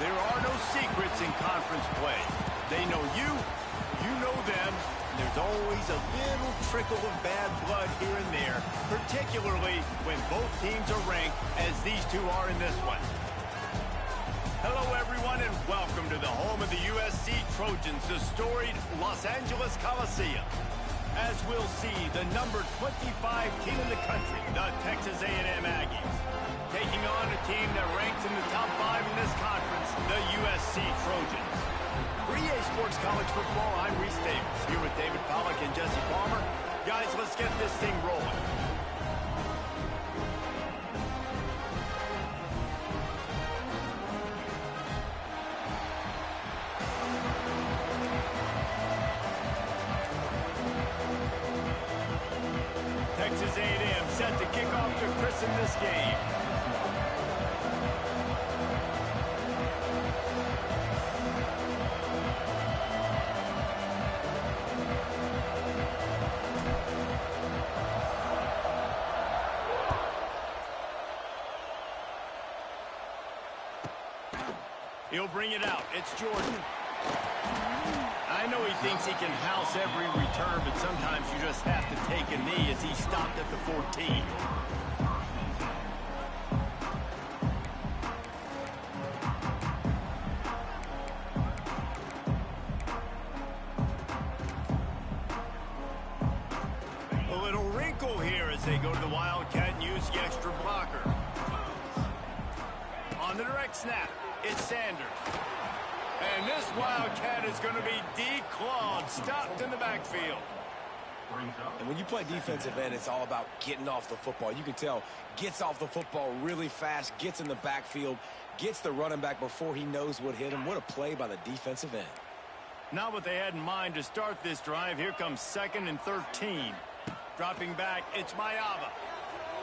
There are no secrets in conference play. They know you, you know them. There's always a little trickle of bad blood here and there, particularly when both teams are ranked as these two are in this one. Hello, everyone, and welcome to the home of the USC Trojans, the storied Los Angeles Coliseum. As we'll see, the number 25 team in the country, the Texas A&M Aggies, taking on a team that ranks in the top 5 in this conference, the USC Trojans. For EA Sports College Football, I'm Reese Davis, here with David Pollack and Jesse Palmer. Guys, let's get this thing rolling. Texas A&M set to kick off to christen this game. He'll bring it out. It's Jordan. I know he thinks he can house every return, but sometimes you just have to take a knee as he stopped at the 14. A little wrinkle here as they go to the Wildcat and use the extra blocker. On the direct snap, it's Sanders. And this Wildcat is going to be declawed, stopped in the backfield. And when you play defensive end, it's all about getting off the football. You can tell, gets off the football really fast, gets in the backfield, gets the running back before he knows what hit him. What a play by the defensive end. Not what they had in mind to start this drive. Here comes 2nd and 13. Dropping back, it's Mayava.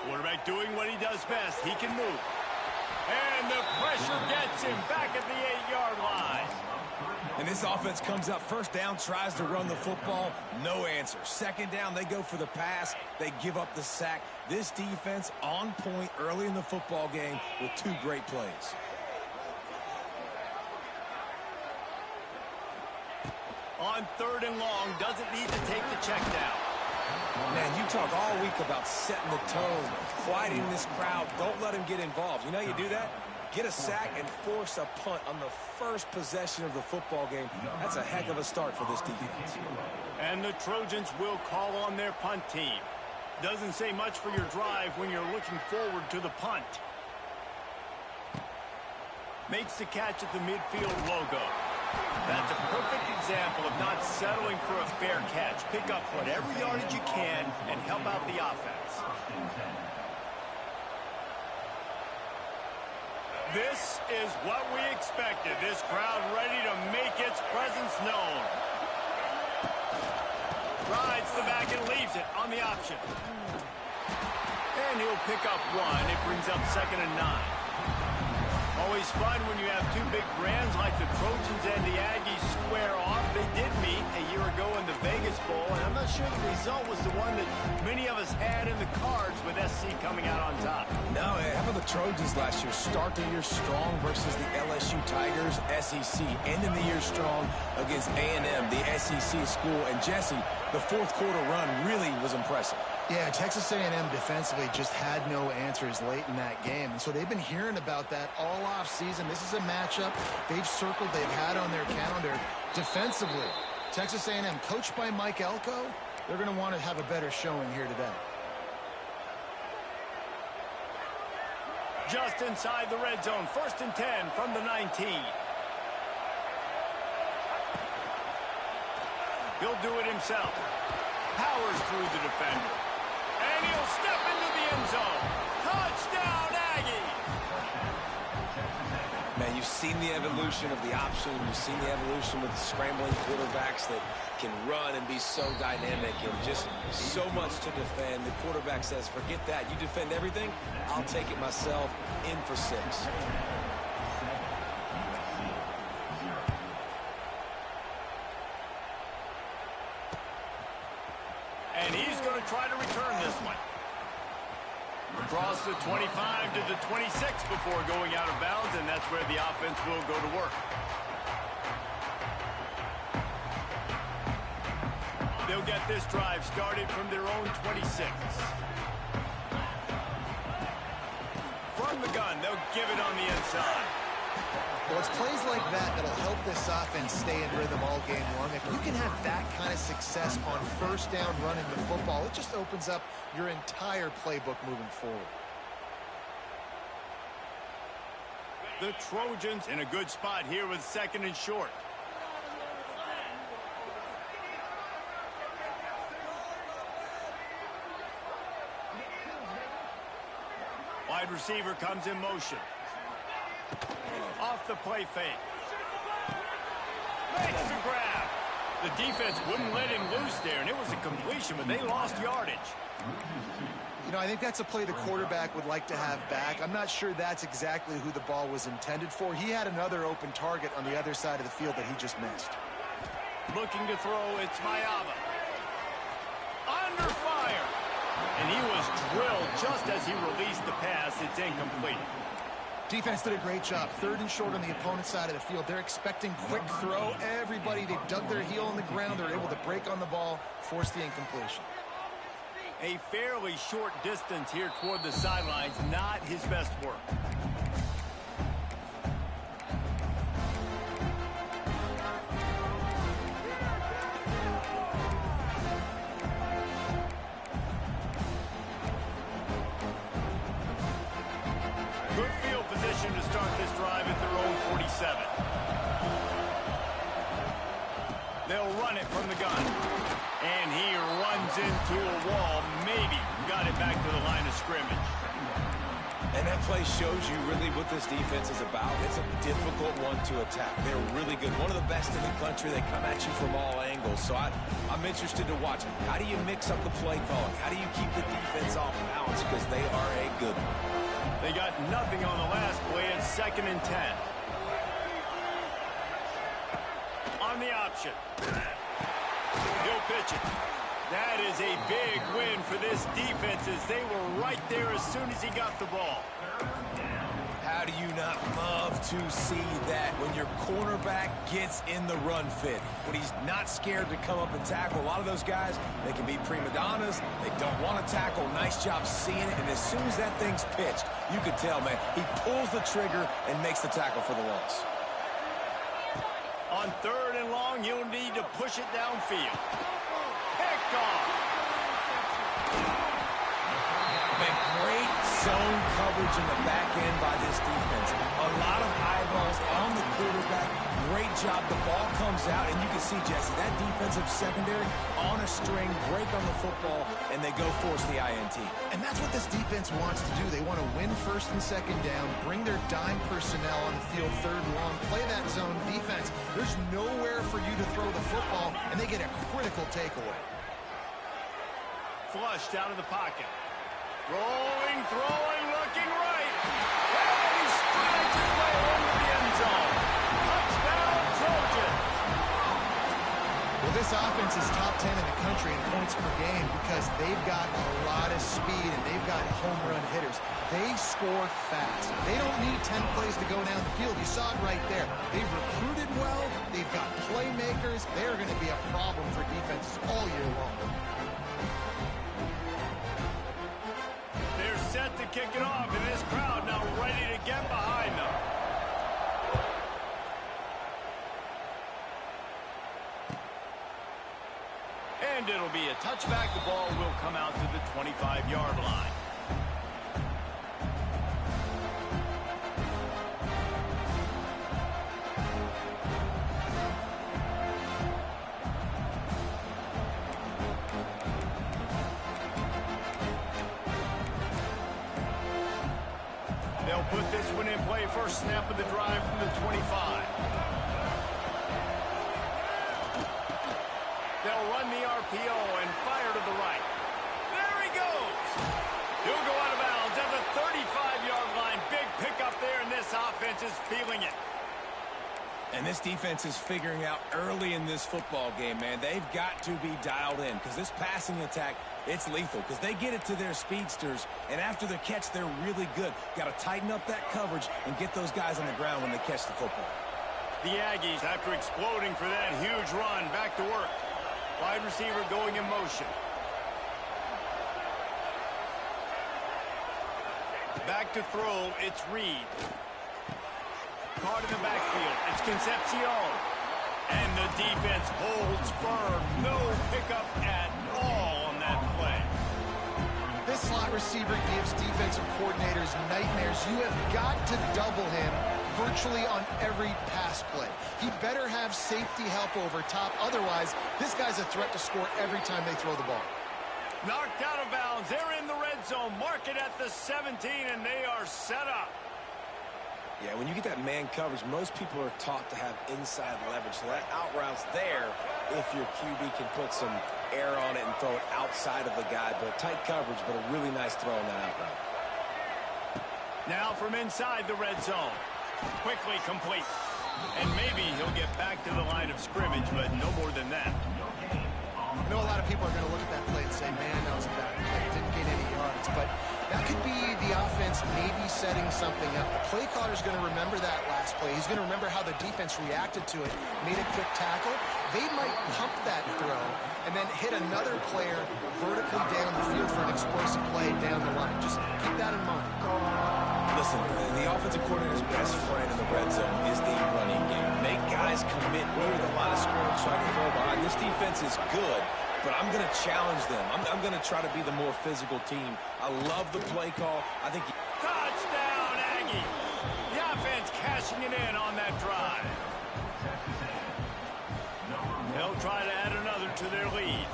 Quarterback doing what he does best. He can move. And the pressure gets him back at the 8-yard line. And this offense comes up first down, tries to run the football, no answer. Second down, they go for the pass, they give up the sack. This defense on point early in the football game with 2 great plays. On 3rd and long, doesn't need to take the check down. Man, you talk all week about setting the tone, quieting this crowd. Don't let him get involved. You know how you do that? Get a sack and force a punt on the first possession of the football game. That's a heck of a start for this defense. And the Trojans will call on their punt team. Doesn't say much for your drive when you're looking forward to the punt. Makes the catch at the midfield logo. That's a perfect example of not settling for a fair catch. Pick up whatever yardage you can and help out the offense. This is what we expected. This crowd ready to make its presence known. Rides the back and leaves it on the option. And he'll pick up 1. It brings up 2nd and 9. Always fun when you have 2 big brands like the Trojans and the Aggies square off. They did meet a year ago in the Vegas Bowl, and I'm not sure the result was the one that many of us had in the cards with SC coming out on top. No, how about the Trojans last year? Start the year strong versus the LSU Tigers, SEC. Ending the year strong against A&M, the SEC school. And Jesse, the 4th quarter run really was impressive. Yeah, Texas A&M defensively just had no answers late in that game. And so they've been hearing about that all off season. This is a matchup they've circled, they've had on their calendar. Defensively, Texas A&M, coached by Mike Elko, they're going to want to have a better showing here today. Just inside the red zone, 1st and 10 from the 19. He'll do it himself. Powers through the defender. And he'll step into the end zone. Touchdown, Aggies! Man, you've seen the evolution of the option. You've seen the evolution with the scrambling quarterbacks that can run and be so dynamic and just so much to defend. The quarterback says, forget that. You defend everything, I'll take it myself. In for 6. And he's going to try to return this one. Across the 25 to the 26 before going out of bounds, and that's where the offense will go to work. They'll get this drive started from their own 26. From the gun, they'll give it on the inside. Well, it's plays like that that'll help this offense stay in rhythm all game long. If you can have that kind of success on first down running the football, it just opens up your entire playbook moving forward. The Trojans in a good spot here with 2nd and short. Wide receiver comes in motion. Off the play fake. Makes the grab. The defense wouldn't let him loose there, and it was a completion, but they lost yardage. You know, I think that's a play the quarterback would like to have back. I'm not sure that's exactly who the ball was intended for. He had another open target on the other side of the field that he just missed. Looking to throw, it's Mayava. Under fire. And he was drilled just as he released the pass. It's incomplete. Defense did a great job. 3rd and short on the opponent's side of the field. They're expecting quick throw. Everybody, they dug their heel in the ground. They're able to break on the ball, force the incompletion. A fairly short distance here toward the sidelines. Not his best work. Good field position to start this drive at their own 47. They'll run it from the gun. And he runs into a wall. Maybe got it back to the line of scrimmage. And that play shows you really what this defense is about. It's a difficult one to attack. They're really good. One of the best in the country. They come at you from all angles. So I'm interested to watch. How do you mix up the play calling? How do you keep the defense off balance? Because they are a good one. They got nothing on the last play. It's 2nd and 10. On the option. He'll pitch it. That is a big win for this defense as they were right there as soon as he got the ball. How do you not love to see that when your cornerback gets in the run fit? When he's not scared to come up and tackle. A lot of those guys, they can be prima donnas. They don't want to tackle. Nice job seeing it. And as soon as that thing's pitched, you can tell, man, he pulls the trigger and makes the tackle for the loss. On 3rd and long, you'll need to push it downfield. Picked off. Man, great zone coverage in the back end by this defense. A lot of eyeballs on the quarterback. Great job. The ball comes out, and you can see, Jesse, that defensive secondary on a string, break on the football, and they go force the INT. And that's what this defense wants to do. They want to win 1st and 2nd down, bring their dime personnel on the field 3rd and long, play that zone defense. There's nowhere for you to throw the football, and they get a critical takeaway. Flushed out of the pocket. Rolling, throwing, looking right. And he strides his way into the end zone. Touchdown, Trojans. Well, this offense is top 10 in the country in points per game because they've got a lot of speed and they've got home run hitters. They score fast. They don't need 10 plays to go down the field. You saw it right there. They've recruited well. They've got playmakers. They're going to be a problem for defenses all year long. They're set to kick it off, and this crowd now ready to get behind them. And it'll be a touchback. The ball will come out to the 25-yard line. They'll put this one in play. First snap of the drive from the 25. They'll run the RPO and fire to the right. There he goes. He'll go out of bounds at the 35-yard line. Big pickup there, and this offense is feeling it. And this defense is figuring out early in this football game, man. They've got to be dialed in because this passing attack, it's lethal because they get it to their speedsters, and after the catch, they're really good. Got to tighten up that coverage and get those guys on the ground when they catch the football. The Aggies, after exploding for that huge run, back to work. Wide receiver going in motion. Back to throw, it's Reed. Caught in the backfield, it's Concepcion. And the defense holds firm. No pickup at all on that play. This slot receiver gives defensive coordinators nightmares. You have got to double him virtually on every pass play. He better have safety help over top. Otherwise, this guy's a threat to score every time they throw the ball. Knocked out of bounds. They're in the red zone. Mark it at the 17, and they are set up. Yeah, when you get that man coverage, most people are taught to have inside leverage. So that out route's there if your QB can put some air on it and throw it outside of the guy. But tight coverage, but a really nice throw on that out route. Now from inside the red zone. Quickly complete. And maybe he'll get back to the line of scrimmage, but no more than that. I know a lot of people are going to look at that play and say, man, that was a bad play. Didn't gain any yards. But that could be the offense maybe setting something up. The play caller's going to remember that last play. He's going to remember how the defense reacted to it, made a quick tackle. They might pump that throw and then hit another player vertically down the field for an explosive play down the line. Just keep that in mind. Listen, the offensive coordinator's best friend in the red zone is the running game. Make guys commit near the line of scrimmage so I can throw behind. This defense is good, but I'm going to challenge them. I'm going to try to be the more physical team. I love the play call. I think Touchdown, Aggie. The offense cashing it in on that drive. They'll try to add another to their lead.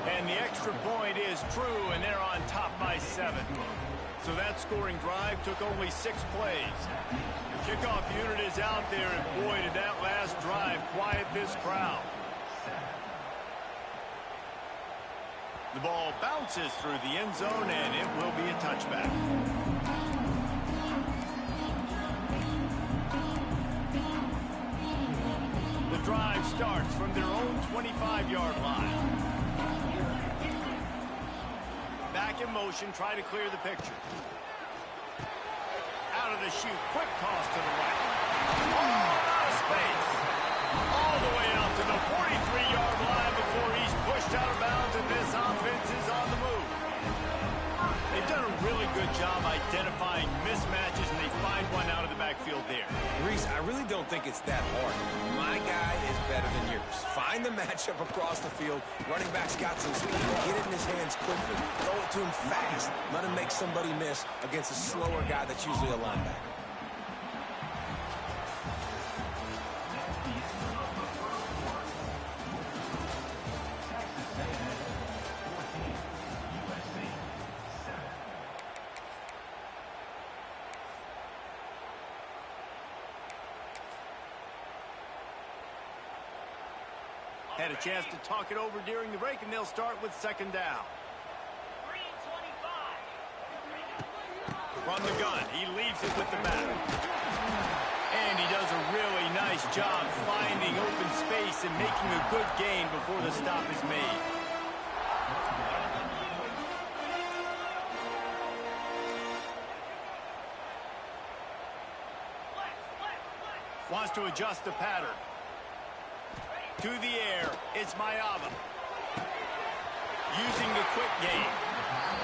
And the extra point is true, and they're on top by 7. So that scoring drive took only 6 plays. The kickoff unit is out there, and boy, did that last drive quiet this crowd. The ball bounces through the end zone, and it will be a touchback. The drive starts from their own 25-yard line. Back in motion, try to clear the picture. Out of the chute, quick toss to the right. Oh, out of space. All the way out to the 43-yard line before he's pushed out of bounds, and this offense is on the move. They've done a really good job identifying mismatches, and they find one out of the backfield there. Reese, I really don't think it's that hard. My guy is better than yours. Find the matchup across the field. Running back's got some speed. Get it in his hands quickly. Throw it to him fast. Let him make somebody miss against a slower guy that's usually a linebacker. Had a chance to talk it over during the break, and they'll start with second down. From the gun, he leaves it with the back. And he does a really nice job finding open space and making a good gain before the stop is made. Wants to adjust the pattern. To the air, it's Mayaba. Using the quick game.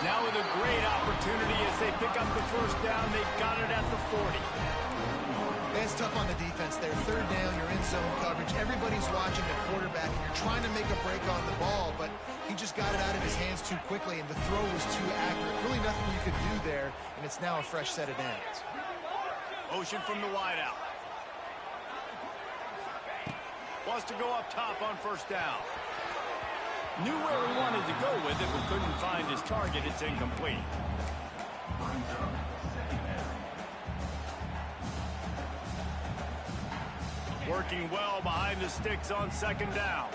Now with a great opportunity as they pick up the first down. They've got it at the 40. That's tough on the defense there. Third down, you're in zone coverage. Everybody's watching the quarterback, and you're trying to make a break on the ball, but he just got it out of his hands too quickly, and the throw was too accurate. Really nothing you could do there, and it's now a fresh set of downs. Motion from the wideout. Wants to go up top on first down. Knew where he wanted to go with it, but couldn't find his target. It's incomplete. Working well behind the sticks on second down.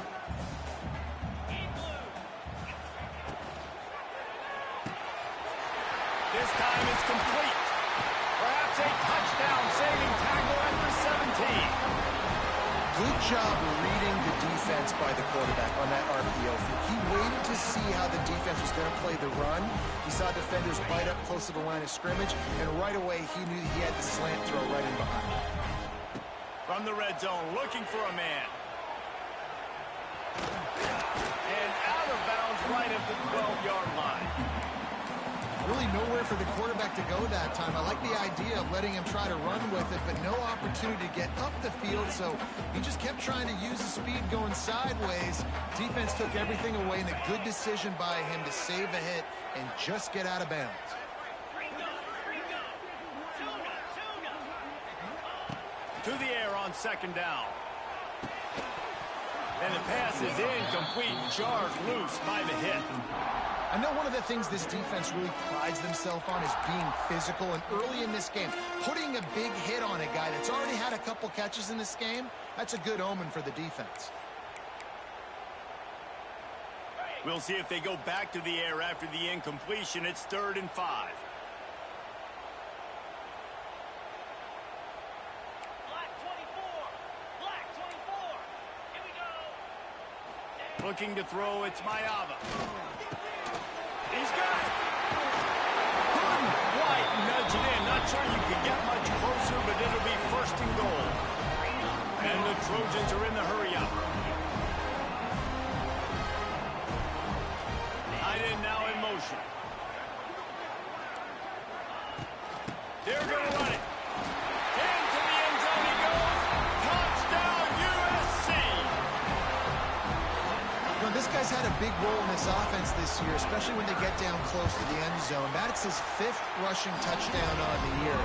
This time it's complete. Perhaps a touchdown saving tackle. Good job reading the defense by the quarterback on that RPO. He waited to see how the defense was going to play the run. He saw defenders bite up close to the line of scrimmage, and right away he knew he had the slant throw right in behind. From the red zone, looking for a man. And out of bounds right at the 12-yard line. Really nowhere for the quarterback to go that time. I like the idea of letting him try to run with it, but no opportunity to get up the field, so he just kept trying to use the speed going sideways. Defense took everything away, and a good decision by him to save a hit and just get out of bounds. To the air on second down. And the pass is incomplete, jarred loose by the hit. I know one of the things this defense really prides themselves on is being physical, and early in this game, putting a big hit on a guy that's already had a couple catches in this game, that's a good omen for the defense. We'll see if they go back to the air after the incompletion. It's 3rd and 5. Looking to throw, it's Mayava. He's got it. Couldn't quite nudge it in. Not sure you could get much closer, but it'll be 1st and goal. And the Trojans are in the hurry-up. Tight end now in motion. They're going to run it. Into the end zone he goes. Touchdown, USC. Well, this guy's had a big role in this offense this year, especially when they get down close to the end zone. That's his 5th rushing touchdown on the year.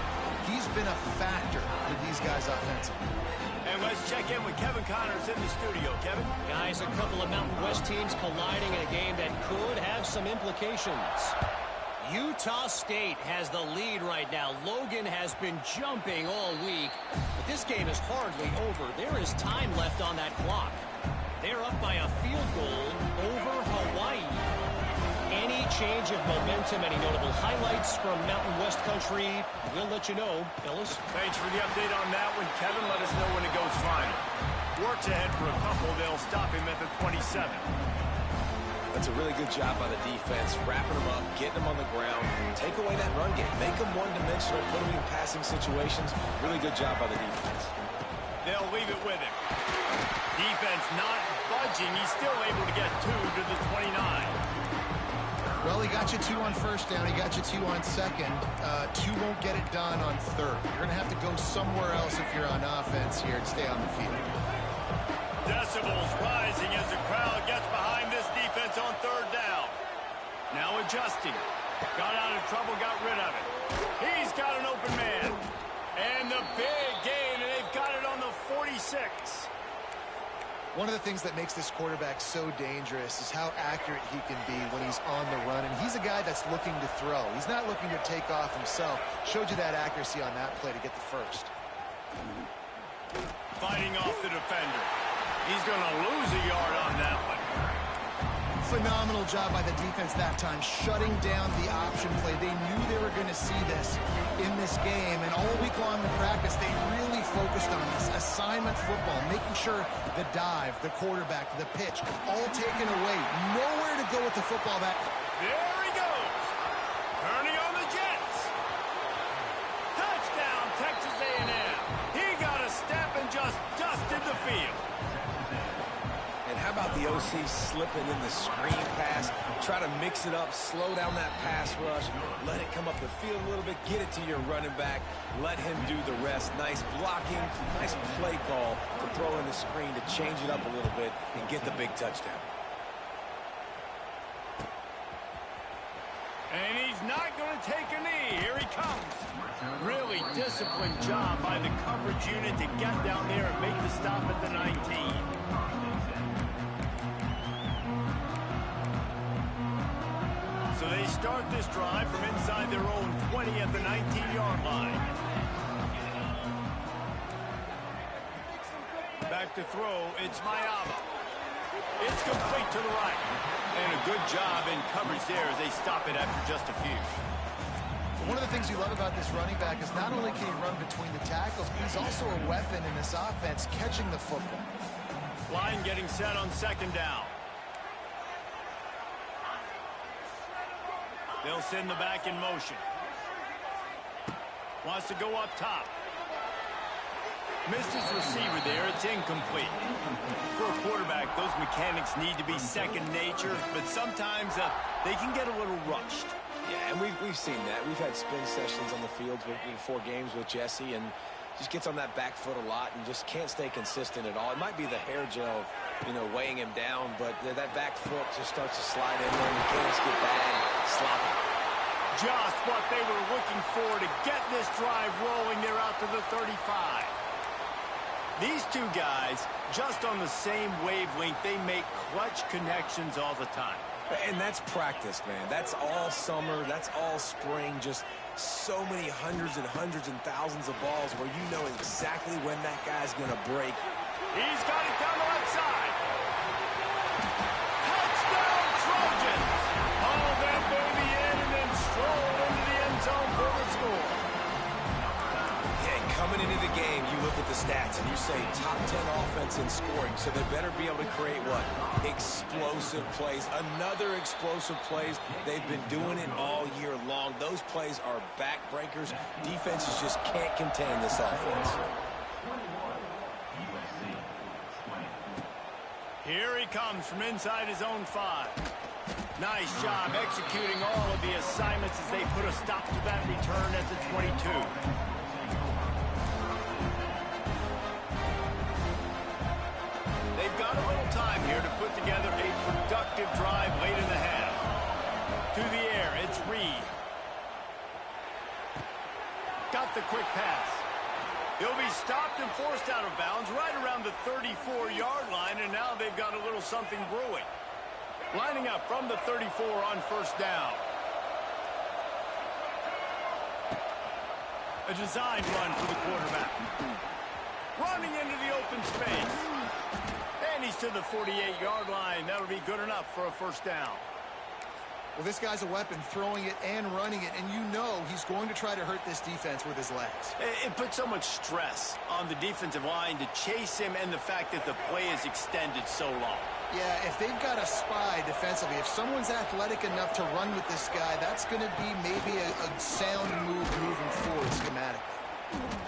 He's been a factor for these guys offensively. And let's check in with Kevin Connors in the studio. Kevin? Guys, a couple of Mountain West teams colliding in a game that could have some implications. Utah State has the lead right now. Logan has been jumping all week, but this game is hardly over. There is time left on that clock. They're up by a field goal over Hawaii. Any change of momentum, any notable highlights from Mountain West country, we'll let you know, fellas. Thanks for the update on that one, Kevin. Let us know when it goes final. Works ahead for a couple. They'll stop him at the 27. That's a really good job by the defense, wrapping them up, getting them on the ground, take away that run game, make them one-dimensional, put them in passing situations. Really good job by the defense. They'll leave it with him. Defense not budging. He's still able to get 2 to the 29. Well, he got you 2 on 1st down. He got you 2 on 2nd. 2 won't get it done on 3rd. You're going to have to go somewhere else if you're on offense here to stay on the field. Decibels rising as the crowd gets behind this defense on 3rd down. Now adjusting. Got out of trouble, got rid of it. He's got an open man. And the big gain, and they've got it on the 46. One of the things that makes this quarterback so dangerous is how accurate he can be when he's on the run. And he's a guy that's looking to throw. He's not looking to take off himself. Showed you that accuracy on that play to get the 1st. Fighting off the defender. He's going to lose a yard on that one. Phenomenal job by the defense that time, shutting down the option play. They knew they were going to see this in this game, and all week long in practice, they really focused on this assignment football, making sure the dive, the quarterback, the pitch, all taken away. Nowhere to go with the football. There he goes. Turning on the Jets. Touchdown, Texas A&M. He got a step and just dusted the field. And how about the OC slipping in the screen pass? Try to mix it up, slow down that pass rush, let it come up the field a little bit, get it to your running back, let him do the rest. Nice blocking, nice play call to throw in the screen to change it up a little bit and get the big touchdown. And he's not going to take a knee. Here he comes. Really disciplined job by the coverage unit to get down there and make the stop at the 19. So they start this drive from inside their own 20 at the 19-yard line. Back to throw, it's Mayava. It's complete to the right. And a good job in coverage there as they stop it after just a few. One of the things you love about this running back is not only can he run between the tackles, but he's also a weapon in this offense, catching the football. Line getting set on second down. They'll send the back in motion. Wants to go up top. Missed his receiver there. It's incomplete. For a quarterback, those mechanics need to be second nature, but sometimes they can get a little rushed. Yeah, and we've seen that. We've had spin sessions on the field before games with Jesse, and just gets on that back foot a lot and just can't stay consistent at all. It might be the hair gel, weighing him down, but that back foot just starts to slide in there. Mechanics get bad, sloppy. Just what they were looking for to get this drive rolling. They're out to the 35. These two guys, just on the same wavelength, they make clutch connections all the time. And that's practice, man. That's all summer. That's all spring. Just so many hundreds and thousands of balls where you know exactly when that guy's going to break. He's got it down the left side. Touchdown, Trojans! Haul that baby in and then stroll into the end zone for the score. Coming into the game, you look at the stats and you say top 10 offense in scoring, so they better be able to create what? Explosive plays. Another explosive plays. They've been doing it all year long. Those plays are backbreakers. Defenses just can't contain this offense. Here he comes from inside his own 5. Nice job executing all of the assignments as they put a stop to that return at the 22. They've got a little time here to put together a productive drive late in the half. To the air, it's Reed. Got the quick pass. He'll be stopped and forced out of bounds right around the 34-yard line, and now they've got a little something brewing. Lining up from the 34 on first down. A design run for the quarterback. Running into the open space. And he's to the 48-yard line. That'll be good enough for a first down. Well, this guy's a weapon, throwing it and running it, and you know he's going to try to hurt this defense with his legs. It puts so much stress on the defensive line to chase him, and the fact that the play is extended so long. Yeah, if they've got a spy defensively, if someone's athletic enough to run with this guy, that's going to be maybe a sound move moving forward schematically.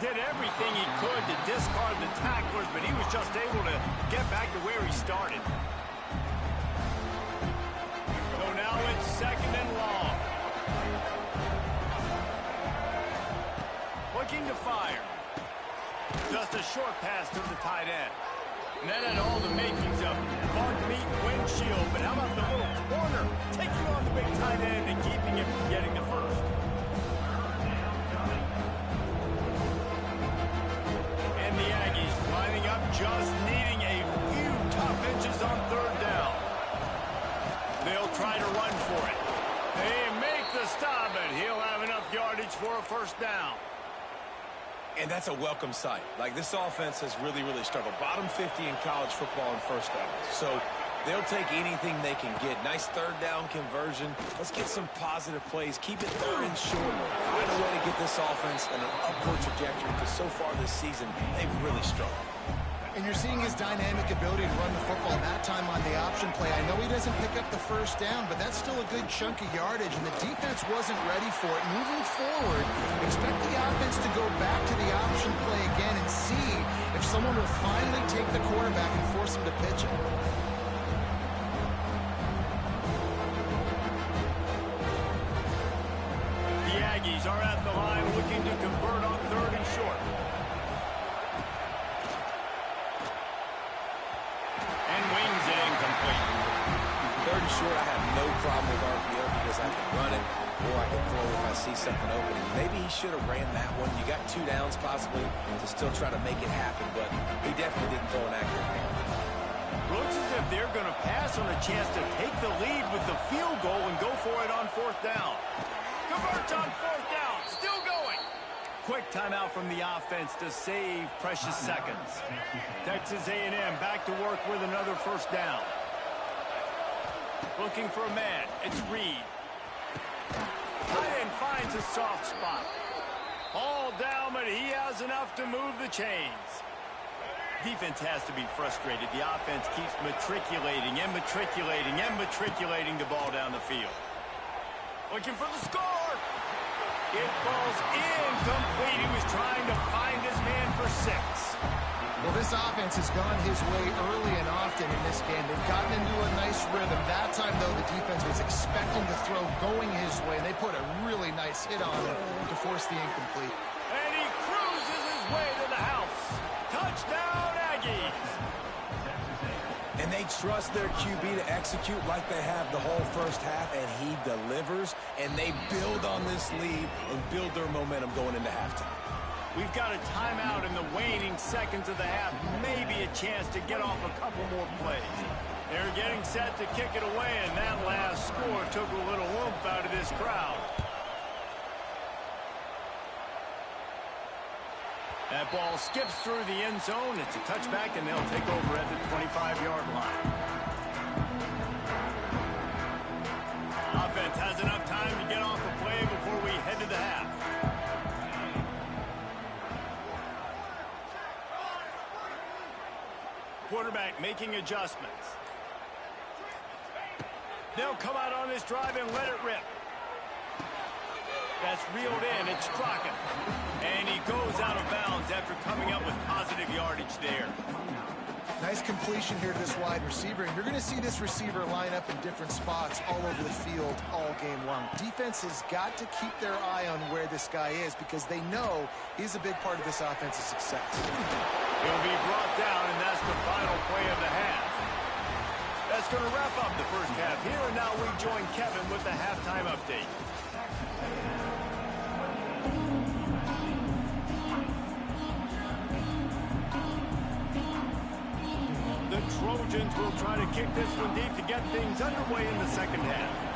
Did everything he could to discard the tacklers, but he was just able to get back to where he started. So now it's second and long. Looking to fire. Just a short pass to the tight end. And that had all the makings of Mark Meat windshield, but how about the little corner taking on the big tight end and keeping him from getting the first? And the Aggies lining up, just needing a few tough inches on third down. They'll try to run for it. They make the stop, and he'll have enough yardage for a first down. And that's a welcome sight. Like, this offense has really struggled. Bottom 50 in college football in first downs. So they'll take anything they can get. Nice third down conversion. Let's get some positive plays. Keep it third and short. Find a way to get this offense in an upward trajectory, because so far this season, they've really struggled. And you're seeing his dynamic ability to run the football, that time on the option play. I know he doesn't pick up the first down, but that's still a good chunk of yardage, and the defense wasn't ready for it. Moving forward, expect the offense to go back to the option play again and see if someone will finally take the quarterback and force him to pitch it. The Aggies are at the line looking to convert on third and short. Third and short, I have no problem with RPO because I can run it or I can throw if I see something open. And maybe he should have ran that one. You got 2 downs possibly to still try to make it happen, but he definitely didn't throw an accurate one. Looks as if they're going to pass on a chance to take the lead with the field goal and go for it on fourth down. Converts on fourth down, still going. Quick timeout from the offense to save precious seconds. Texas A&M back to work with another first down. Looking for a man. It's Reed. Tight end finds finds a soft spot. All down, but he has enough to move the chains. Defense has to be frustrated. The offense keeps matriculating and matriculating and matriculating the ball down the field. Looking for the score. It falls incomplete. He was trying to find his man for 6. Well, this offense has gone his way early and often in this game. They've gotten into a nice rhythm. That time, though, the defense was expecting the throw going his way, and they put a really nice hit on him to force the incomplete. And he cruises his way to the house. Touchdown, Aggies. And they trust their QB to execute like they have the whole first half, and he delivers, and they build on this lead and build their momentum going into halftime. We've got a timeout in the waning seconds of the half. Maybe a chance to get off a couple more plays. They're getting set to kick it away, and that last score took a little oomph out of this crowd. That ball skips through the end zone. It's a touchback, and they'll take over at the 25-yard line. Offense has enough time to get off a play before we head to the half. Quarterback making adjustments. They'll come out on this drive and let it rip. That's reeled in. It's Crockett. And he goes out of bounds after coming up with positive yardage there. Nice completion here to this wide receiver. And you're going to see this receiver line up in different spots all over the field all game long. Defense has got to keep their eye on where this guy is because they know he's a big part of this offense's success. He'll be brought down, and that's the final play of the half. That's going to wrap up the first half here, and now we join Kevin with the halftime update. The Trojans will try to kick this one deep to get things underway in the second half.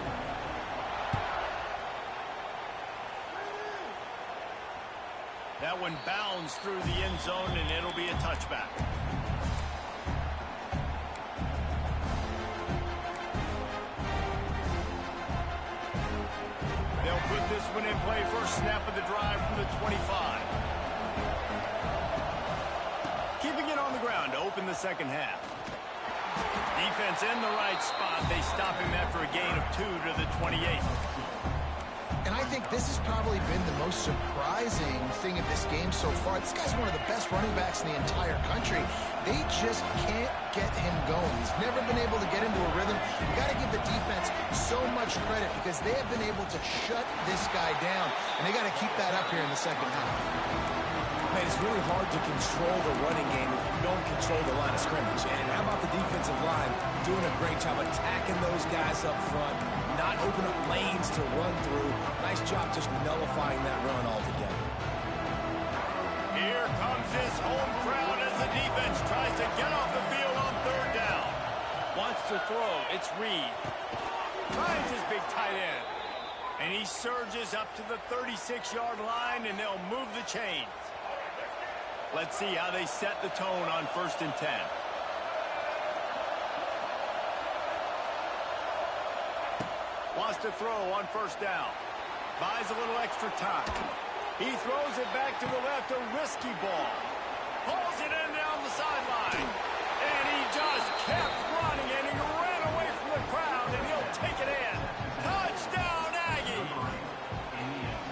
That one bounds through the end zone, and it'll be a touchback. They'll put this one in play first snap of the drive from the 25. Keeping it on the ground to open the second half. Defense in the right spot. They stop him after a gain of 2 to the 28. And I think this has probably been the most surprising thing of this game so far. This guy's one of the best running backs in the entire country. They just can't get him going. He's never been able to get into a rhythm. You got to give the defense so much credit because they have been able to shut this guy down. And they got to keep that up here in the second half. Man, it's really hard to control the running game if you don't control the line of scrimmage. And how about the defensive line doing a great job attacking those guys up front, not open up lanes to run through. Nice job just nullifying that run altogether. Here comes his home crowd as the defense tries to get off the field on third down. Wants to throw. It's Reed. Finds his big tight end. And he surges up to the 36-yard line, and they'll move the chains. Let's see how they set the tone on 1st and 10. Wants to throw on 1st down. Buys a little extra time. He throws it back to the left, a risky ball. Pulls it in down the sideline. And he just kept running, and he ran away from the crowd, and he'll take it in. Touchdown, Aggie!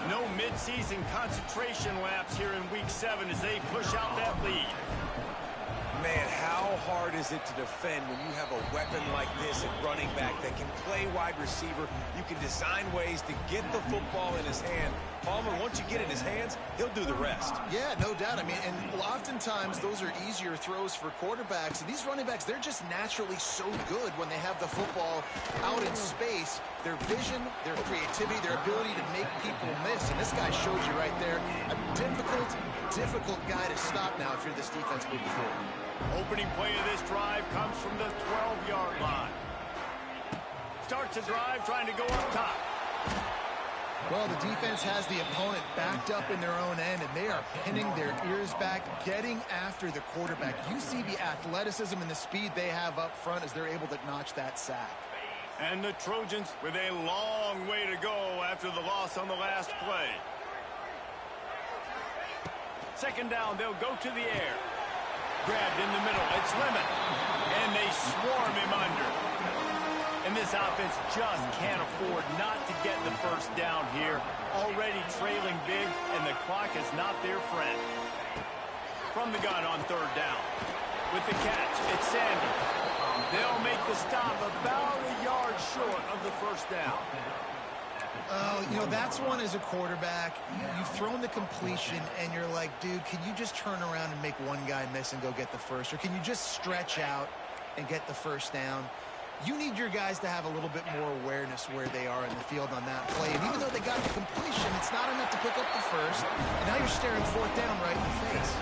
No midseason concentration laps here in Week 7 as they push out that lead. Man, how hard is it to defend when you have a weapon like this at running back that can play wide receiver? You can design ways to get the football in his hand. Palmer, once you get it in his hands, he'll do the rest. Yeah, no doubt. I mean, and oftentimes those are easier throws for quarterbacks. And these running backs, they're just naturally so good when they have the football out in space. Their vision, their creativity, their ability to make people miss. And this guy shows you right there a difficult guy to stop now if you're this defense moving forward. Opening play of this drive comes from the 12-yard line. Starts a drive trying to go up top. Well, the defense has the opponent backed up in their own end, and they are pinning their ears back, getting after the quarterback. You see the athleticism and the speed they have up front as they're able to notch that sack. And the Trojans with a long way to go after the loss on the last play. Second down, they'll go to the air. Grabbed in the middle, it's Lemon. And they swarm him under. And this offense just can't afford not to get the first down here. Already trailing big, and the clock is not their friend. From the gun on third down. With the catch, it's Sanders. They'll make the stop about a yard short of the first down. Oh, you know, that's one as a quarterback. You've thrown the completion, and you're like, dude, can you just turn around and make one guy miss and go get the first? Or can you just stretch out and get the first down? You need your guys to have a little bit more awareness where they are in the field on that play. And even though they got the completion, it's not enough to pick up the first. And now you're staring fourth down right in the face.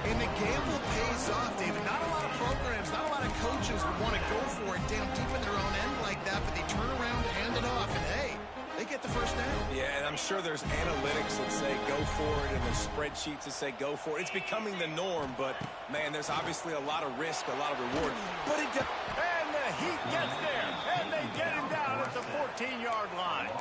And the gamble pays off, David. Not a lot of programs, not a lot of coaches would want to go for it down deep in their own end like that, but they turn around, hand it off, and hey, they get the first down. Yeah, and I'm sure there's analytics that say go for it, and there's spreadsheets that say go for it. It's becoming the norm, but, man, there's obviously a lot of risk, a lot of reward. But it and the Heat gets there, and they get him down at the 14-yard line.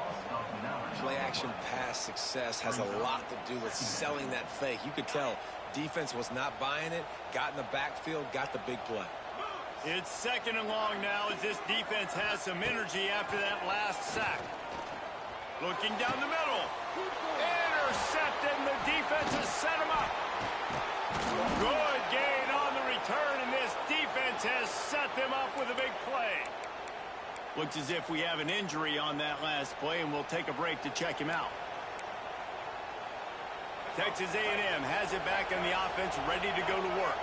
Play-action pass success has a lot to do with selling that fake. You could tell defense was not buying it, got in the backfield, got the big play. It's second and long now as this defense has some energy after that last sack. Looking down the middle. Intercepted, and the defense has set him up. Good gain on the return, and this defense has set them up with a big play. Looks as if we have an injury on that last play, and we'll take a break to check him out. Texas A&M has it back on the offense, ready to go to work.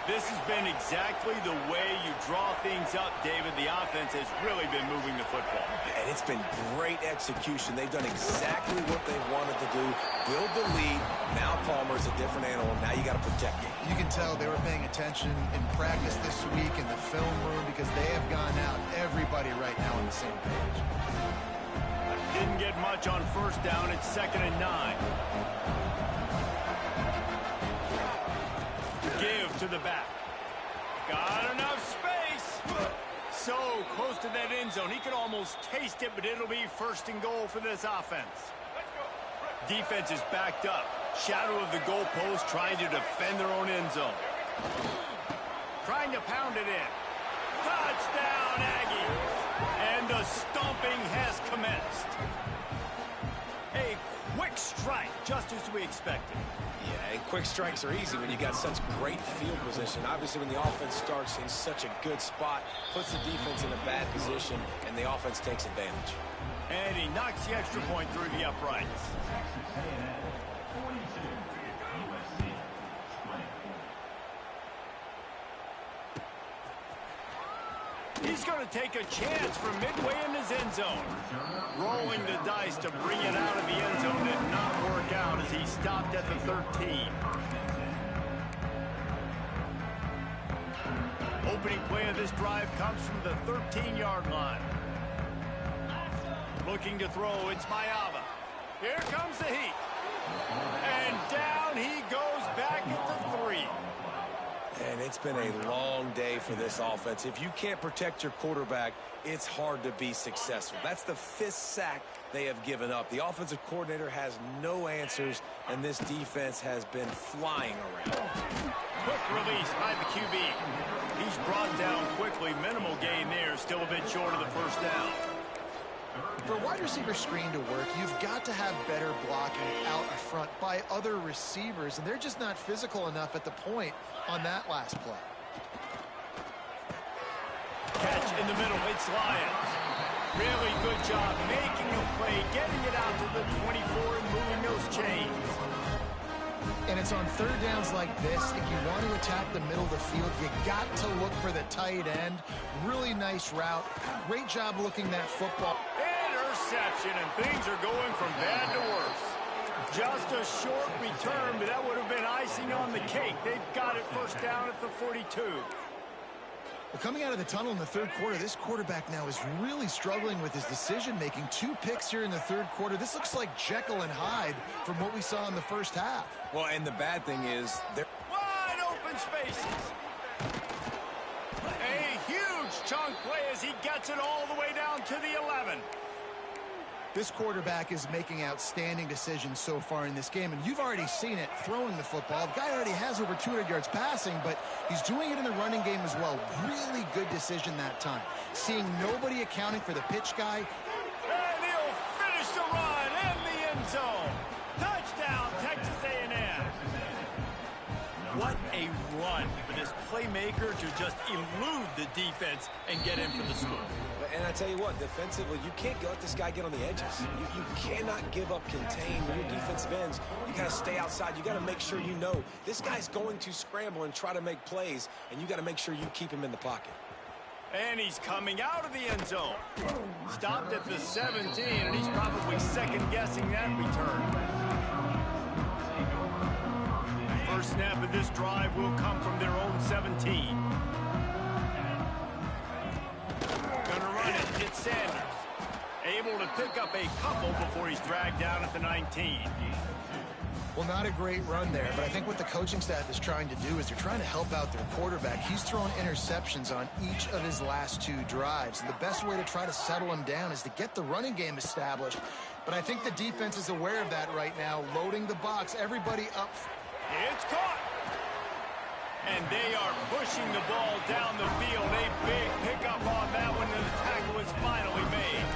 This has been exactly the way you draw things up, David. The offense has really been moving the football. And it's been great execution. They've done exactly what they've wanted to do. Build the lead. Now Palmer's a different animal. Now you got to protect it. You can tell they were paying attention in practice this week in the film room because they have gone out, everybody right now on the same page. Didn't get much on first down. It's 2nd and 9. Give to the back. Got enough space. So close to that end zone. He could almost taste it, but it'll be 1st and goal for this offense. Defense is backed up. Shadow of the goalpost, trying to defend their own end zone. Trying to pound it in. Touchdown, Aggie. And the stomping has commenced. A quick strike, just as we expected. Yeah, and quick strikes are easy when you got such great field position. Obviously, when the offense starts in such a good spot, puts the defense in a bad position, and the offense takes advantage. And he knocks the extra point through the uprights. He's going to take a chance from midway in his end zone. Rolling the dice to bring it out of the end zone did not work out as he stopped at the 13. Opening play of this drive comes from the 13-yard line. Looking to throw, it's Mayava. Here comes the Heat. And down he goes back at the 3. And it's been a long day for this offense. If you can't protect your quarterback, it's hard to be successful. That's the 5th sack they have given up. The offensive coordinator has no answers, and this defense has been flying around. Quick release by the QB. He's brought down quickly. Minimal gain there. Still a bit short of the first down. For a wide receiver screen to work, you've got to have better blocking out in front by other receivers, and they're just not physical enough at the point on that last play. Catch in the middle. It's Lyons. Really good job making a play, getting it out to the 24 and moving those chains. And it's on third downs like this, if you want to attack the middle of the field, you got to look for the tight end. Really nice route. Great job looking that football. Interception, and things are going from bad to worse. Just a short return, but that would have been icing on the cake. They've got it first down at the 42. Well, coming out of the tunnel in the third quarter, this quarterback now is really struggling with his decision-making. 2 picks here in the third quarter. This looks like Jekyll and Hyde from what we saw in the first half. Well, and the bad thing is they're wide open spaces. A huge chunk play as he gets it all the way down to the 11. This quarterback is making outstanding decisions so far in this game, and you've already seen it throwing the football. The guy already has over 200 yards passing, but he's doing it in the running game as well. Really good decision that time. Seeing nobody accounting for the pitch guy. And he'll finish the run in the end zone. Touchdown, Texas A&M. What a run for this playmaker to just elude the defense and get in for the score. And I tell you what, defensively, you can't let this guy get on the edges. You cannot give up contain when your defensive ends. You got to stay outside. You got to make sure you know this guy's going to scramble and try to make plays, and you got to make sure you keep him in the pocket. And he's coming out of the end zone. Stopped at the 17, and he's probably second-guessing that return. First snap of this drive will come from their own 17. Gonna run it. It's Sanders. Able to pick up a couple before he's dragged down at the 19. Well, not a great run there, but I think what the coaching staff is trying to do is they're trying to help out their quarterback. He's thrown interceptions on each of his last 2 drives. And the best way to try to settle him down is to get the running game established. But I think the defense is aware of that right now, loading the box. Everybody up. It's caught. And they are pushing the ball down the field. A big pickup on that one, and the tackle is finally made.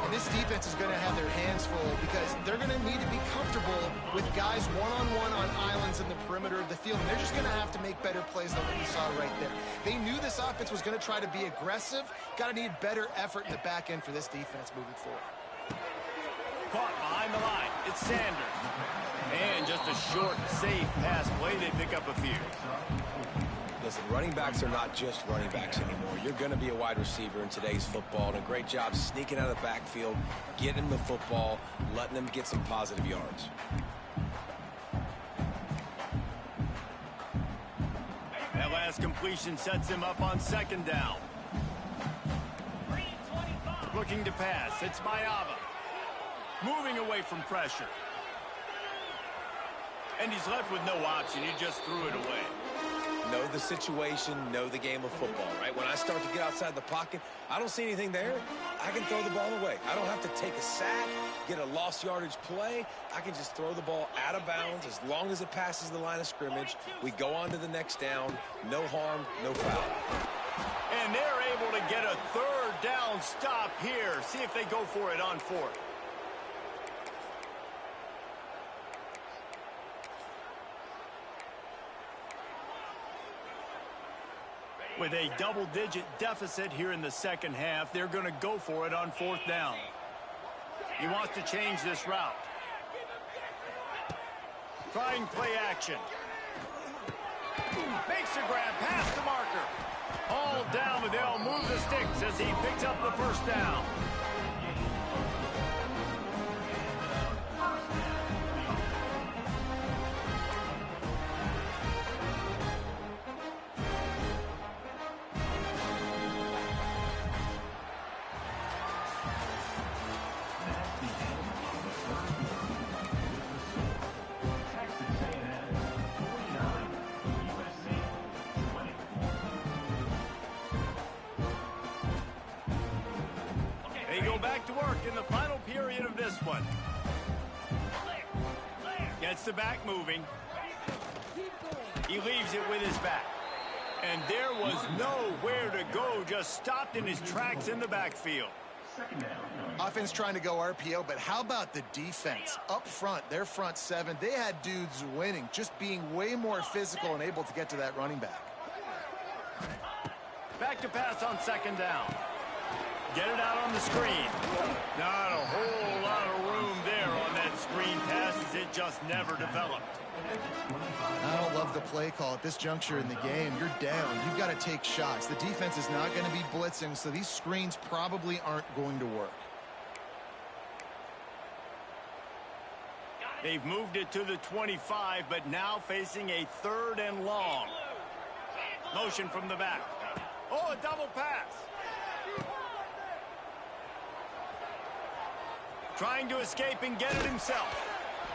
And this defense is going to have their hands full because they're going to need to be comfortable with guys one-on-one on islands in the perimeter of the field. And they're just going to have to make better plays than what we saw right there. They knew this offense was going to try to be aggressive. Got to need better effort in the back end for this defense moving forward. Caught behind the line. It's Sanders. And just a short, safe pass play. They pick up a few. Listen, running backs are not just running backs anymore. You're going to be a wide receiver in today's football. And a great job sneaking out of the backfield, getting the football, letting them get some positive yards. That last completion sets him up on second down. Looking to pass. It's Mayava. Moving away from pressure. And he's left with no option. He just threw it away. Know the situation, know the game of football, right? When I start to get outside the pocket, I don't see anything there. I can throw the ball away. I don't have to take a sack, get a lost yardage play. I can just throw the ball out of bounds as long as it passes the line of scrimmage. We go on to the next down. No harm, no foul. And they're able to get a third down stop here. See if they go for it on 4th. With a double-digit deficit here in the second half, they're going to go for it on 4th down. He wants to change this route. Trying play action. Makes a grab past the marker. All down, but they'll move the sticks as he picks up the first down. Back to work in the final period of this one. Gets the back moving. He leaves it with his back. And there was nowhere to go, just stopped in his tracks in the backfield. Offense trying to go RPO, but how about the defense? Up front, their front 7, they had dudes winning, just being way more physical and able to get to that running back. Back to pass on second down. Get it out on the screen. Not a whole lot of room there on that screen pass as it just never developed. I don't love the play call at this juncture in the game. You're down. You've got to take shots. The defense is not going to be blitzing, so these screens probably aren't going to work. They've moved it to the 25, but now facing a 3rd and long. Motion from the back. Oh, a double pass. Trying to escape and get it himself.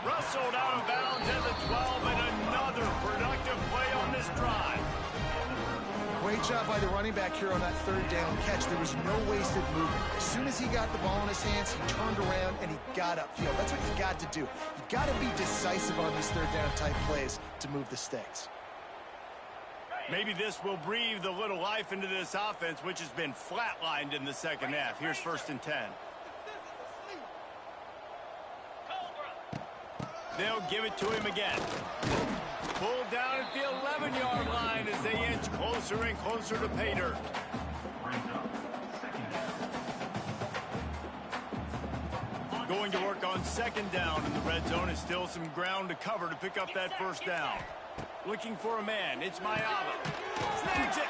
Rustled out of bounds at the 12, and another productive play on this drive. Great job by the running back here on that third down catch. There was no wasted movement. As soon as he got the ball in his hands, he turned around and he got upfield. That's what you got to do. You got to be decisive on these third down type plays to move the sticks. Maybe this will breathe a little life into this offense, which has been flatlined in the second half. Here's 1st and 10. They'll give it to him again. Pulled down at the 11-yard line as they inch closer and closer to pay dirt. Going to work on 2nd down in the red zone. Is still some ground to cover to pick up that 1st down. Looking for a man. It's Mayava. Snags it.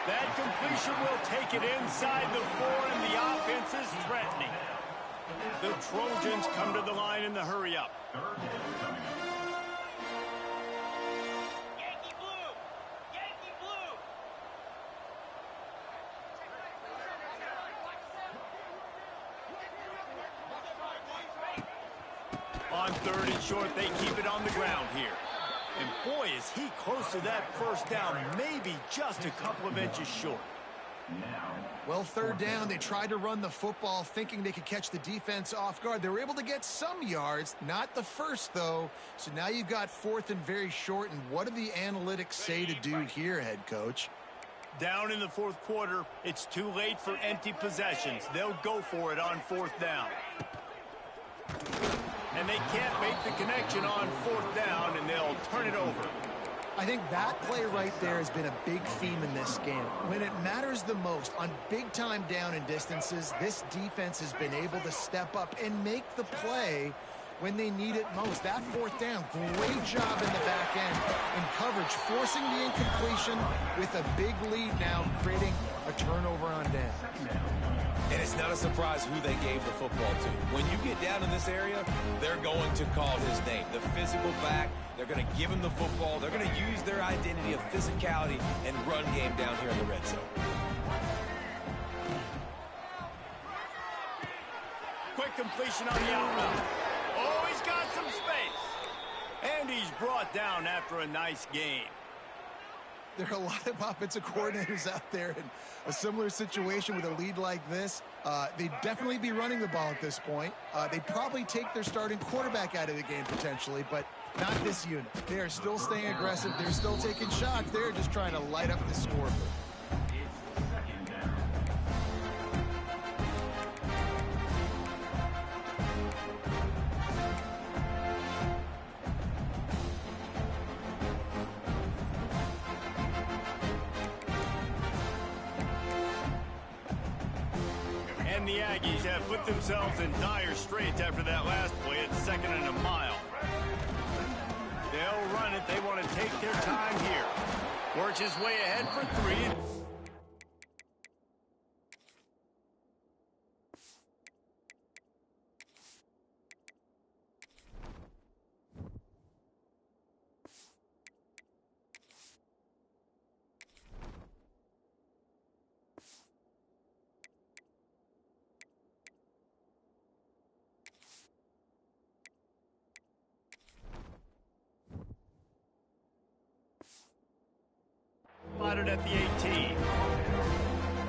That completion will take it inside the 4, and the offense is threatening. The Trojans come to the line in the hurry-up. Yankee blue! Yankee blue! On 3rd and short, they keep it on the ground here. And boy, is he close to that 1st down, maybe just a couple of inches short. Well, 3rd down, they tried to run the football thinking they could catch the defense off guard. They were able to get some yards, not the first, though. So now you've got 4th and very short. And what do the analytics say to do here, head coach? Down in the 4th quarter, it's too late for empty possessions. They'll go for it on 4th down. And they can't make the connection on 4th down, and they'll turn it over. I think that play right there has been a big theme in this game. When it matters the most, on big-time down and distances, this defense has been able to step up and make the play when they need it most. That 4th down, great job in the back end in coverage, forcing the incompletion with a big lead now, creating a turnover on down. And it's not a surprise who they gave the football to. When you get down in this area, they're going to call his name. The physical back, they're going to give him the football. They're going to use their identity of physicality and run game down here in the red zone. Quick completion on the outbound. Oh, he's got some space. And he's brought down after a nice gain. There are a lot of offensive coordinators out there in a similar situation with a lead like this. They'd definitely be running the ball at this point. They'd probably take their starting quarterback out of the game potentially, but not this unit. They are still staying aggressive. They're still taking shots. They're just trying to light up the scoreboard. And the Aggies have put themselves in dire straits after that last play at 2nd and a mile. They'll run it. They want to take their time here. Works his way ahead for 3. Spotted at the 18.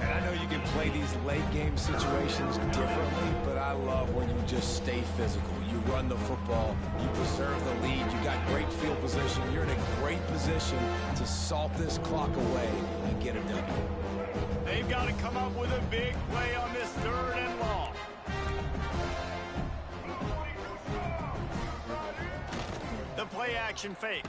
And I know you can play these late game situations differently, but I love when you just stay physical. You run the football, you preserve the lead, you got great field position, you're in a great position to salt this clock away and get it done. They've got to come up with a big play on this 3rd and long. The play action fake.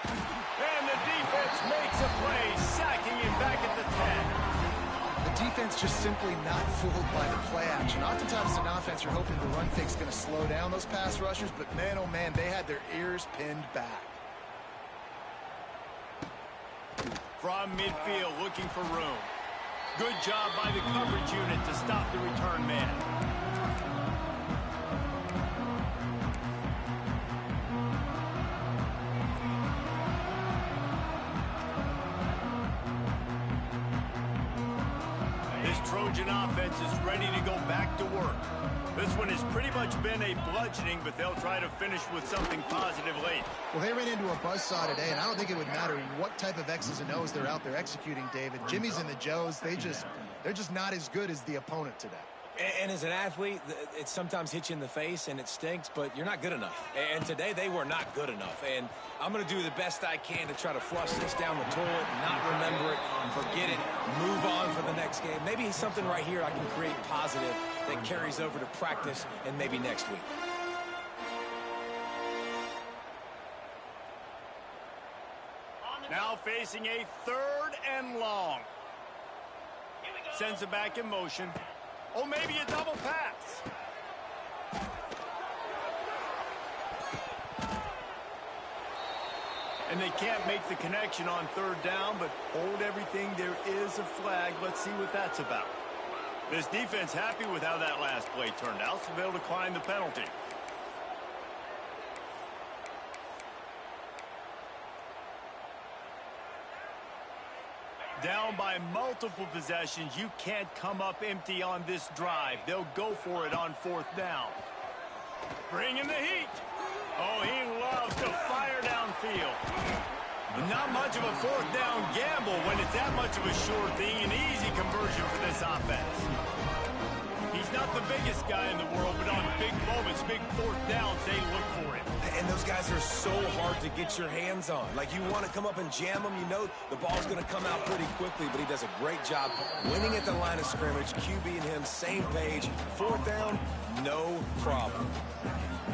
And the defense makes a play, sacking him back at the 10. The defense just simply not fooled by the play action. Oftentimes in offense, you're hoping the run fake's going to slow down those pass rushers, but man, oh man, they had their ears pinned back. From midfield, looking for room. Good job by the coverage unit to stop the return man. This Trojan offense is ready to go back to work. This one has pretty much been a bludgeoning, but they'll try to finish with something positive late. Well, they ran into a buzzsaw today, and I don't think it would matter what type of X's and O's they're out there executing, David. Jimmy's and the Joes, they're just not as good as the opponent today. And as an athlete, it sometimes hits you in the face and it stinks, but you're not good enough. And today they were not good enough. And I'm going to do the best I can to try to flush this down the toilet, not remember it, forget it, move on for the next game. Maybe something right here I can create positive that carries over to practice and maybe next week. Now facing a 3rd and long. Sends it back in motion. Oh, maybe a double pass. And they can't make the connection on 3rd down, but hold everything. There is a flag. Let's see what that's about. This defense happy with how that last play turned out, so they'll decline the penalty. Down by multiple possessions, you can't come up empty on this drive. They'll go for it on 4th down. Bringing the heat. Oh, he loves to fire downfield. Not much of a 4th down gamble when it's that much of a sure thing, an easy conversion for this offense. He's not the biggest guy in the world, but on big moments, big 4th downs, they look for him. And those guys are so hard to get your hands on. Like, you want to come up and jam them, you know the ball's going to come out pretty quickly, but he does a great job winning at the line of scrimmage. QB and him, same page. 4th down, no problem.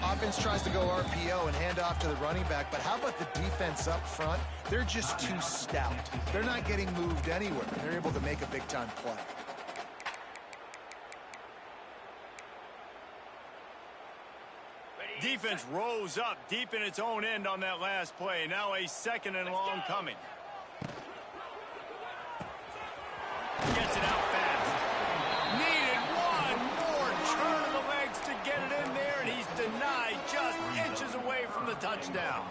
Offense tries to go RPO and hand off to the running back, but how about the defense up front? They're just too stout. They're not getting moved anywhere. They're able to make a big-time play. Defense rose up deep in its own end on that last play. Now a 2nd and long coming. Gets it out fast. Needed one more turn of the legs to get it in there, and he's denied just inches away from the touchdown.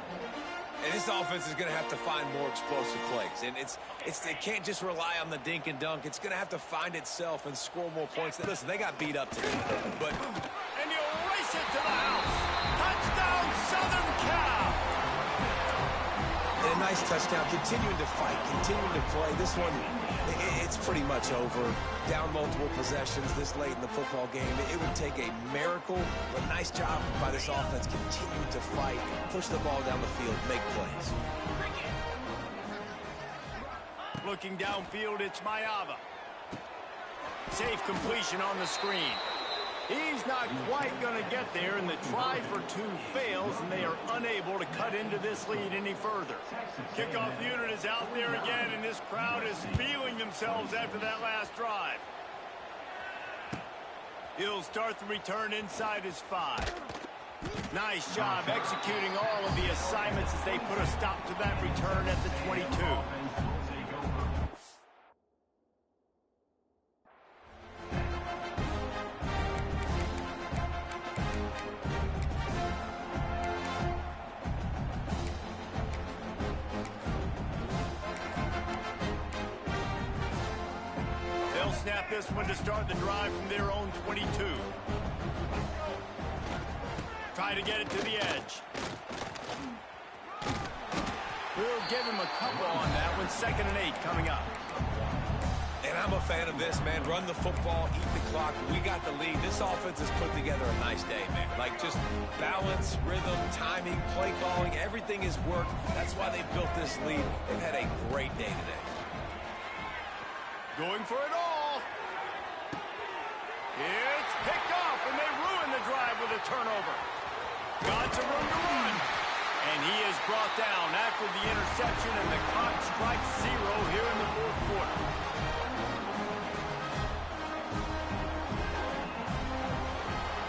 And this offense is going to have to find more explosive plays. And it can't just rely on the dink and dunk. It's going to have to find itself and score more points. Listen, they got beat up today, but... And he'll race it to the house. Touchdown, Southern Cal. And a nice touchdown, continuing to fight, continuing to play. This one, it's pretty much over. Down multiple possessions this late in the football game. It would take a miracle, but nice job by this offense continuing to fight, push the ball down the field, make plays. Looking downfield, it's Mayava. Safe completion on the screen. He's not quite going to get there, and the try for 2 fails, and they are unable to cut into this lead any further. Kickoff unit is out there again, and this crowd is feeling themselves after that last drive. He'll start the return inside his 5. Nice job executing all of the assignments as they put a stop to that return at the 22. Snap this one to start the drive from their own 22. Try to get it to the edge. We'll give him a couple on that one. 2nd and 8 coming up. And I'm a fan of this, man. Run the football, eat the clock. We got the lead. This offense has put together a nice day, man. Like, just balance, rhythm, timing, play calling, everything has worked. That's why they built this lead. They've had a great day today. Going for it all. It's picked off, and they ruin the drive with a turnover. Got some room to run. And he is brought down after the interception, and the clock strikes 0 here in the 4th quarter.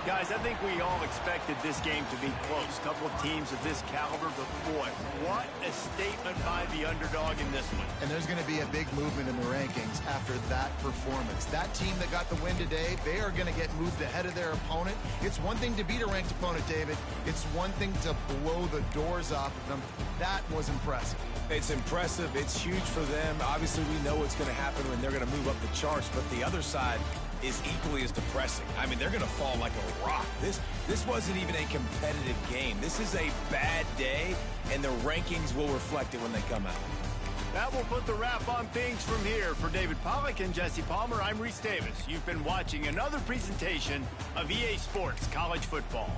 Guys, I think we all expected this game to be close. A couple of teams of this caliber, but boy, what a statement by the underdog in this one. And there's going to be a big movement in the rankings after that performance. That team that got the win today, they are going to get moved ahead of their opponent. It's one thing to beat a ranked opponent, David. It's one thing to blow the doors off of them. That was impressive. It's impressive. It's huge for them. Obviously, we know what's going to happen when they're going to move up the charts, but the other side is equally as depressing. I mean, they're going to fall like a rock. This wasn't even a competitive game. This is a bad day, and the rankings will reflect it when they come out. That will put the wrap on things from here. For David Pollack and Jesse Palmer, I'm Reese Davis. You've been watching another presentation of EA Sports College Football.